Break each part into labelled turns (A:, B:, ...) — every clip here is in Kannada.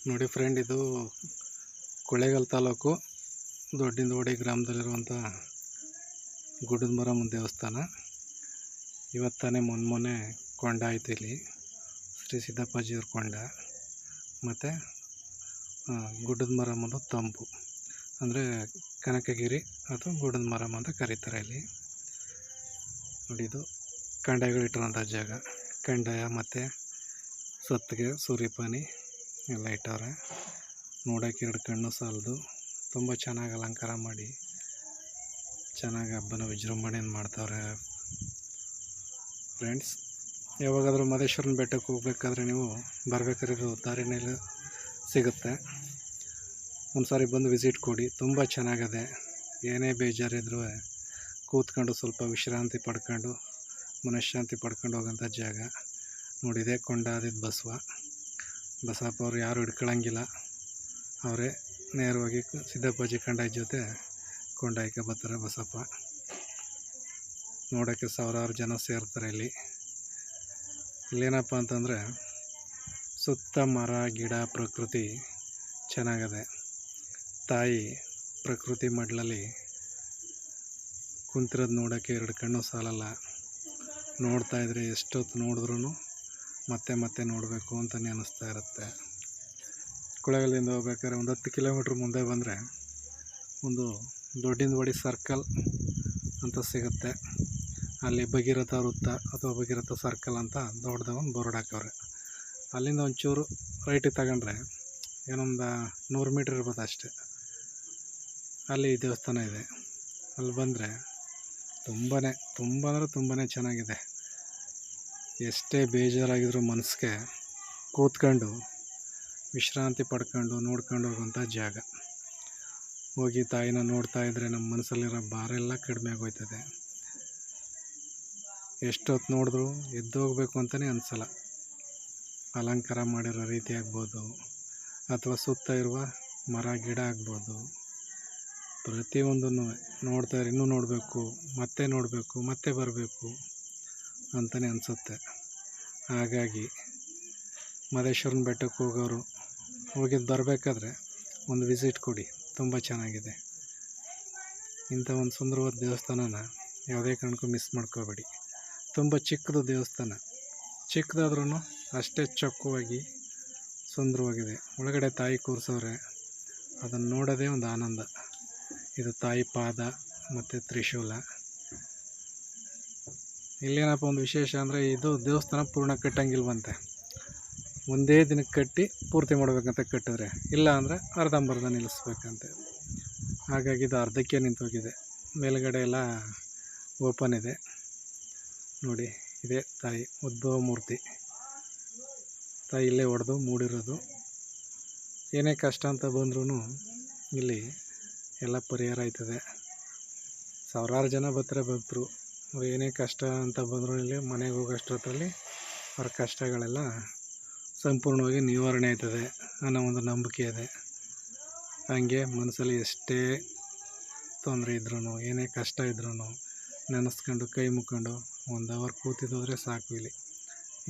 A: ನೋಡಿ ಫ್ರೆಂಡ್, ಇದು ಕೊಳ್ಳೇಗಾಲ ತಾಲೂಕು ದೊಡ್ಡಿಂದೋಡಿ ಗ್ರಾಮದಲ್ಲಿರುವಂಥ ಗುಡ್ಡದ ಮಾರಮ್ಮನ ದೇವಸ್ಥಾನ. ಇವತ್ತಾನೆ ಮೊನ್ನೆ ಕೊಂಡ ಆಯಿತು. ಇಲ್ಲಿ ಶ್ರೀ ಸಿದ್ದಪ್ಪಾಜಿಯವ್ರ ಕೊಂಡ ಮತ್ತು ಗುಡ್ಡದ ಮಾರಮ್ಮನ ತಂಪು ಅಂದರೆ ಕನಕಗಿರಿ ಅಥವಾ ಗುಡ್ಡದ ಮಾರಮ್ಮ ಅಂತ ಕರೀತಾರೆ. ಇಲ್ಲಿ ನೋಡಿ, ಇದು ಕಂಡಾಯಗಳಿಟ್ಟಿರೋಂಥ ಜಾಗ. ಕಂಡಾಯ ಮತ್ತು ಸತ್ತಿಗೆ ಸೂರ್ಯಪಾನಿ ಎಲ್ಲ ಇಟ್ಟವ್ರೆ. ನೋಡೋಕೆ ಎರಡು ಕಣ್ಣು ಸಾಲದು. ತುಂಬ ಚೆನ್ನಾಗಿ ಅಲಂಕಾರ ಮಾಡಿ ಚೆನ್ನಾಗಿ ಹಬ್ಬನ ವಿಜೃಂಭಣೆಯನ್ನು ಮಾಡ್ತಾವ್ರೆ ಫ್ರೆಂಡ್ಸ್. ಯಾವಾಗಾದರೂ ಮಹದೇಶ್ವರನ ಬೆಟ್ಟಕ್ಕೆ ಹೋಗ್ಬೇಕಾದ್ರೆ ನೀವು ಬರಬೇಕಾದ್ರೆ ದಾರಿನಲ್ಲಿ ಸಿಗುತ್ತೆ. ಒಂದು ಸಾರಿ ಬಂದು ವಿಸಿಟ್ ಕೊಡಿ. ತುಂಬ ಚೆನ್ನಾಗಿದೆ. ಏನೇ ಬೇಜಾರಿದ್ರೂ ಕೂತ್ಕೊಂಡು ಸ್ವಲ್ಪ ವಿಶ್ರಾಂತಿ ಪಡ್ಕೊಂಡು ಮನಃಶಾಂತಿ ಪಡ್ಕೊಂಡು ಹೋಗೋಂಥ ಜಾಗ. ನೋಡಿದೆ ಕೊಂಡಾದಿದ್ದು ಬಸವಪ್ಪ ಅವರು ಯಾರು ಹಿಡ್ಕೊಳ್ಳಂಗಿಲ್ಲ. ಅವರೇ ನೇರವಾಗಿ ಸಿದ್ದಪ್ಪಾಜಿ ಕಂಡಾಯ ಜೊತೆ ಕೊಂಡಾಯ್ಕೆ ಬರ್ತಾರೆ ಬಸಪ್ಪ. ನೋಡೋಕ್ಕೆ ಸಾವಿರಾರು ಜನ ಸೇರ್ತಾರೆ. ಇಲ್ಲೇನಪ್ಪ ಅಂತಂದರೆ ಸುತ್ತ ಮರ ಗಿಡ ಪ್ರಕೃತಿ ಚೆನ್ನಾಗಿದೆ. ತಾಯಿ ಪ್ರಕೃತಿ ಮಡ್ಲಲ್ಲಿ ಕುಂತಿರೋದು ನೋಡೋಕ್ಕೆ ಎರಡು ಕಣ್ಣು ಸಾಲಲ್ಲ. ನೋಡ್ತಾಯಿದ್ರೆ ಎಷ್ಟೊತ್ತು ನೋಡಿದ್ರೂ ಮತ್ತೆ ನೋಡಬೇಕು ಅಂತಲೇ ಅನ್ನಿಸ್ತಾ ಇರುತ್ತೆ. ಕೊಳ್ಳೇಗಾಲದಿಂದ ಹೋಗ್ಬೇಕಾದ್ರೆ ಒಂದು 10 ಕಿಲೋಮೀಟ್ರ್ ಮುಂದೆ ಬಂದರೆ ಒಂದು ದೊಡ್ಡಿಂದೋಡಿ ಸರ್ಕಲ್ ಅಂತ ಸಿಗುತ್ತೆ. ಅಲ್ಲಿ ಭಗೀರಥ ವೃತ್ತ ಅಥವಾ ಭಗೀರಥ ಸರ್ಕಲ್ ಅಂತ ದೊಡ್ಡದಾಗ ಒಂದು ಬೋರ್ಡ್ ಹಾಕವ್ರೆ. ಅಲ್ಲಿಂದ ಒಂಚೂರು ರೈಟಿಗೆ ತಗೊಂಡ್ರೆ ಏನೊಂದು 100 ಮೀಟ್ರ್ ಇರ್ಬೋದು ಅಷ್ಟೆ. ಅಲ್ಲಿ ದೇವಸ್ಥಾನ ಇದೆ. ಅಲ್ಲಿ ಬಂದರೆ ತುಂಬ ಅಂದರೆ ತುಂಬಾ ಚೆನ್ನಾಗಿದೆ. ಎಷ್ಟೇ ಬೇಜಾರಾಗಿದ್ರೂ ಮನಸ್ಸಿಗೆ ಕೂತ್ಕೊಂಡು ವಿಶ್ರಾಂತಿ ಪಡ್ಕೊಂಡು ನೋಡ್ಕೊಂಡು ಹೋಗೋಂಥ ಜಾಗ. ಹೋಗಿ ತಾಯಿನ ನೋಡ್ತಾ ಇದ್ದರೆ ನಮ್ಮ ಮನಸ್ಸಲ್ಲಿರೋ ಭಾರ ಎಲ್ಲ ಕಡಿಮೆ ಆಗೋಯ್ತದೆ. ಎಷ್ಟೊತ್ತು ನೋಡಿದ್ರೂ ಎದ್ದೋಗ್ಬೇಕು ಅಂತಲೇ ಅನಿಸಲ್ಲ. ಅಲಂಕಾರ ಮಾಡಿರೋ ರೀತಿ ಆಗ್ಬೋದು ಅಥವಾ ಸುತ್ತ ಇರುವ ಮರ ಗಿಡ ಆಗ್ಬೋದು, ಪ್ರತಿಯೊಂದನ್ನು ನೋಡ್ತಾರೆ. ಇನ್ನೂ ನೋಡಬೇಕು, ಮತ್ತೆ ಬರಬೇಕು ಅಂತಲೇ ಅನಿಸುತ್ತೆ. ಹಾಗಾಗಿ ಮಹದೇಶ್ವರನ ಬೆಟ್ಟಕ್ಕೆ ಹೋಗೋರು ಹೋಗಿದ್ದು ಬರಬೇಕಾದ್ರೆ ಒಂದು ವಿಸಿಟ್ ಕೊಡಿ. ತುಂಬ ಚೆನ್ನಾಗಿದೆ. ಇಂಥ ಒಂದು ಸುಂದರವಾದ ದೇವಸ್ಥಾನನ ಯಾವುದೇ ಕಾರಣಕ್ಕೂ ಮಿಸ್ ಮಾಡ್ಕೋಬೇಡಿ. ತುಂಬ ಚಿಕ್ಕದು ದೇವಸ್ಥಾನ, ಚಿಕ್ಕದಾದ್ರೂ ಅಷ್ಟೇ ಚೊಕ್ಕವಾಗಿ ಸುಂದರವಾಗಿದೆ. ಒಳಗಡೆ ತಾಯಿ ಕೂರಿಸೋರೆ, ಅದನ್ನು ನೋಡೋದೇ ಒಂದು ಆನಂದ. ಇದು ತಾಯಿ ಪಾದ ಮತ್ತು ತ್ರಿಶೂಲ. ಇಲ್ಲೇನಪ್ಪ ಒಂದು ವಿಶೇಷ ಅಂದರೆ, ಇದು ದೇವಸ್ಥಾನ ಪೂರ್ಣ ಕಟ್ಟಂಗಿಲ್ವಂತೆ. ಒಂದೇ ದಿನಕ್ಕೆ ಕಟ್ಟಿ ಪೂರ್ತಿ ಮಾಡಬೇಕಂತ ಕಟ್ಟಿದ್ರೆ, ಇಲ್ಲ ಅಂದರೆ ಅರ್ಧಂಬರ್ಧ ನಿಲ್ಲಿಸ್ಬೇಕಂತೆ. ಹಾಗಾಗಿ ಇದು ಅರ್ಧಕ್ಕೆ ನಿಂತೋಗಿದೆ. ಮೇಲುಗಡೆ ಎಲ್ಲ ಓಪನ್ ಇದೆ. ನೋಡಿ, ಇದೇ ತಾಯಿ ಉದ್ಭವ ಮೂರ್ತಿ. ತಾಯಿ ಇಲ್ಲೇ ಹೊಡೆದು ಮೂಡಿರೋದು. ಏನೇ ಕಷ್ಟ ಅಂತ ಬಂದ್ರೂ ಇಲ್ಲಿ ಎಲ್ಲ ಪರಿಹಾರ ಆಯ್ತದೆ. ಸಾವಿರಾರು ಜನ ಬರ್ತಾರೆ ಭಕ್ತರು. ಅವ್ರು ಏನೇ ಕಷ್ಟ ಅಂತ ಬಂದರೂ ಇಲ್ಲಿ ಮನೆಗೆ ಹೋಗೋಷ್ಟರಲ್ಲಿ ಅವ್ರ ಕಷ್ಟಗಳೆಲ್ಲ ಸಂಪೂರ್ಣವಾಗಿ ನಿವಾರಣೆ ಆಯ್ತದೆ ಅನ್ನೋ ಒಂದು ನಂಬಿಕೆ ಇದೆ. ಹಾಗೆ ಮನಸ್ಸಲ್ಲಿ ಎಷ್ಟೇ ತೊಂದರೆ ಇದ್ರೂ ಏನೇ ಕಷ್ಟ ಇದ್ರೂ ನೆನೆಸ್ಕೊಂಡು ಕೈ ಮುಕ್ಕೊಂಡು 1 ಅವರ್ ಕೂತಿದ್ದೋದ್ರೆ ಸಾಕು. ಇಲ್ಲಿ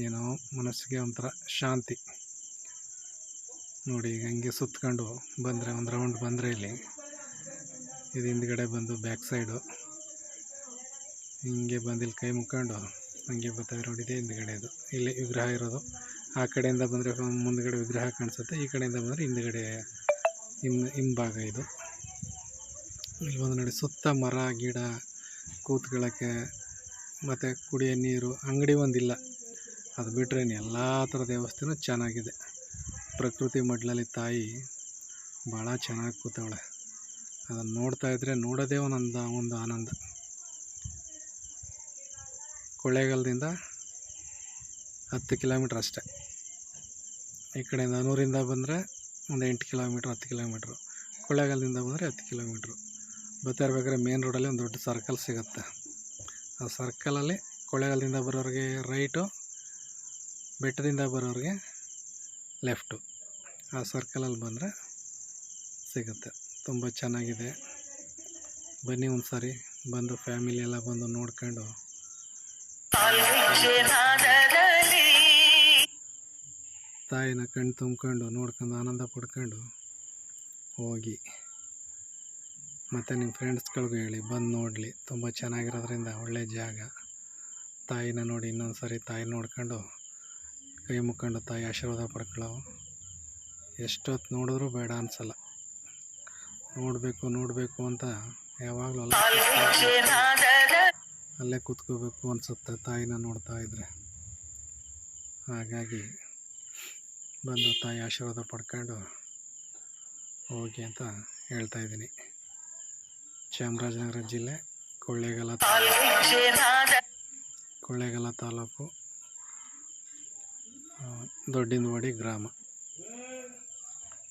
A: ಏನೋ ಮನಸ್ಸಿಗೆ ಒಂಥರ ಶಾಂತಿ. ನೋಡಿ, ಈಗ ಹಂಗೆ ಸುತ್ಕೊಂಡು ಬಂದರೆ ಒಂದು ರೌಂಡ್ ಬಂದರೆ ಇಲ್ಲಿ ಇದು ಹಿಂದ್ಗಡೆ ಬಂದು ಬ್ಯಾಕ್ ಸೈಡು ಹಿಂಗೆ ಬಂದು ಇಲ್ಲಿ ಕೈ ಮುಕ್ಕೊಂಡು ಹಂಗೆ ಬರ್ತಾಯಿದೆ. ನೋಡಿದೆ ಹಿಂದ್ಗಡೆ ಇದು ಇಲ್ಲಿ ವಿಗ್ರಹ ಇರೋದು. ಆ ಕಡೆಯಿಂದ ಬಂದರೆ ಮುಂದ್ಗಡೆ ವಿಗ್ರಹ ಕಾಣಿಸುತ್ತೆ, ಈ ಕಡೆಯಿಂದ ಬಂದರೆ ಹಿಂದ್ಗಡೆ ಹಿಂಭಾಗ ಇದು. ಇಲ್ಲಿ ಬಂದು ನೋಡಿ, ಸುತ್ತ ಮರ ಗಿಡ ಕೂತ್ಕೊಳ್ಳೋಕ್ಕೆ ಮತ್ತು ಕುಡಿಯೋ ನೀರು ಅಂಗಡಿ ಒಂದಿಲ್ಲ. ಅದು ಬಿಟ್ಟರೆ ಎಲ್ಲ ಥರ ದೇವಸ್ಥಾನ ಚೆನ್ನಾಗಿದೆ. ಪ್ರಕೃತಿ ಮಡ್ಲಲ್ಲಿ ತಾಯಿ ಭಾಳ ಚೆನ್ನಾಗಿ ಕೂತವಳೆ. ಅದನ್ನು ನೋಡ್ತಾಯಿದ್ರೆ ನೋಡೋದೇ ಒಂದು ಆನಂದ. ಕೊಳ್ಳೇಗಾಲದಿಂದ 10 ಕಿಲೋಮೀಟ್ರ್ ಅಷ್ಟೆ. ಈ ಕಡೆಯಿಂದ ಅನೂರಿಂದ ಬಂದರೆ ಒಂದು 8 ಕಿಲೋಮೀಟ್ರ್ 10 ಕಿಲೋಮೀಟ್ರು. ಕೊಳ್ಳೇಗಾಲದಿಂದ ಬಂದರೆ 10 ಕಿಲೋಮೀಟ್ರು. ಬರ್ತಾ ಇರ್ಬೇಕಾದ್ರೆ ಮೇನ್ ರೋಡಲ್ಲಿ ಒಂದು ದೊಡ್ಡ ಸರ್ಕಲ್ ಸಿಗುತ್ತೆ. ಆ ಸರ್ಕಲಲ್ಲಿ ಕೊಳ್ಳೇಗಾಲದಿಂದ ಬರೋರಿಗೆ ರೈಟು, ಬೆಟ್ಟದಿಂದ ಬರೋರಿಗೆ ಲೆಫ್ಟು. ಆ ಸರ್ಕಲಲ್ಲಿ ಬಂದರೆ ಸಿಗುತ್ತೆ. ತುಂಬ ಚೆನ್ನಾಗಿದೆ. ಬನ್ನಿ ಒಂದು ಸಾರಿ ಬಂದು ಫ್ಯಾಮಿಲಿ ಎಲ್ಲ ಬಂದು ನೋಡ್ಕೊಂಡು ತಾಯಿನ ಕಣ್ಣು ತುಂಬ್ಕೊಂಡು ನೋಡ್ಕೊಂಡು ಆನಂದ ಪಡ್ಕೊಂಡು ಹೋಗಿ. ಮತ್ತು ನಿಮ್ಮ ಫ್ರೆಂಡ್ಸ್ಗಳಿಗೂ ಹೇಳಿ ಬಂದು ನೋಡಲಿ, ತುಂಬ ಚೆನ್ನಾಗಿರೋದ್ರಿಂದ ಒಳ್ಳೆಯ ಜಾಗ. ತಾಯಿನ ನೋಡಿ ಇನ್ನೊಂದು ಸರಿ ತಾಯಿ ನೋಡ್ಕೊಂಡು ಕೈ ಮುಕ್ಕೊಂಡು ತಾಯಿ ಆಶೀರ್ವಾದ ಪಡ್ಕೊಳ್ಳೋ. ಎಷ್ಟೊತ್ತು ನೋಡಿದ್ರೂ ಬೇಡ ಅನಿಸಲ್ಲ. ನೋಡಬೇಕು ಅಂತ ಯಾವಾಗಲೂ ಅಲ್ಲೇ ಕೂತ್ಕೋಬೇಕು ಅನಿಸುತ್ತೆ ತಾಯಿನ ನೋಡ್ತಾ ಇದ್ದರೆ. ಹಾಗಾಗಿ ಬಂದು ತಾಯಿ ಆಶೀರ್ವಾದ ಪಡ್ಕೊಂಡು ಹೋಗಿ ಅಂತ ಹೇಳ್ತಾಯಿದ್ದೀನಿ. ಚಾಮರಾಜನಗರ ಜಿಲ್ಲೆ ಕೊಳ್ಳೇಗಾಲ ತಾಲೂಕು ದೊಡ್ಡಿನವಾಡಿ ಗ್ರಾಮ.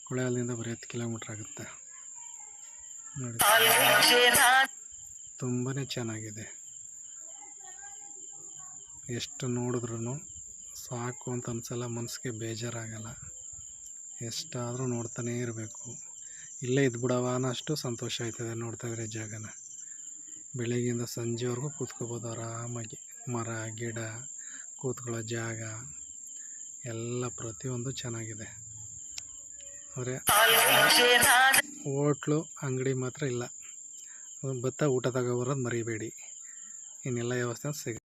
A: ಕೊಳ್ಳೇಗಾಲದಿಂದ ಬರೀ 10 ಕಿಲೋಮೀಟ್ರ್ ಆಗುತ್ತೆ ನೋಡಿ. ತುಂಬಾ ಚೆನ್ನಾಗಿದೆ. ಎಷ್ಟು ನೋಡಿದ್ರೂ ಸಾಕು ಅಂತ ಅನಿಸಲ್ಲ, ಮನಸ್ಸಿಗೆ ಬೇಜಾರಾಗಲ್ಲ. ಎಷ್ಟಾದರೂ ನೋಡ್ತಾನೇ ಇರಬೇಕು. ಇಲ್ಲೇ ಇದ್ಬಿಡವ ಅನ್ನೋಷ್ಟು ಸಂತೋಷ ಆಯ್ತದೆ ನೋಡ್ತಾಯಿದ್ರೆ ಜಾಗನ. ಬೆಳಗ್ಗೆಯಿಂದ ಸಂಜೆವರೆಗೂ ಕೂತ್ಕೋಬೋದು ಆರಾಮಾಗಿ. ಮರ ಗಿಡ ಕೂತ್ಕೊಳ್ಳೋ ಜಾಗ ಎಲ್ಲ ಪ್ರತಿಯೊಂದು ಚೆನ್ನಾಗಿದೆ. ಆದರೆ ಹೋಟ್ಲು ಅಂಗಡಿ ಮಾತ್ರ ಇಲ್ಲ. ಭತ್ತ ಊಟ ತಗೊಬರೋದು ಮರಿಬೇಡಿ. ಇನ್ನೆಲ್ಲ ವ್ಯವಸ್ಥೆ ಸಿಗುತ್ತೆ.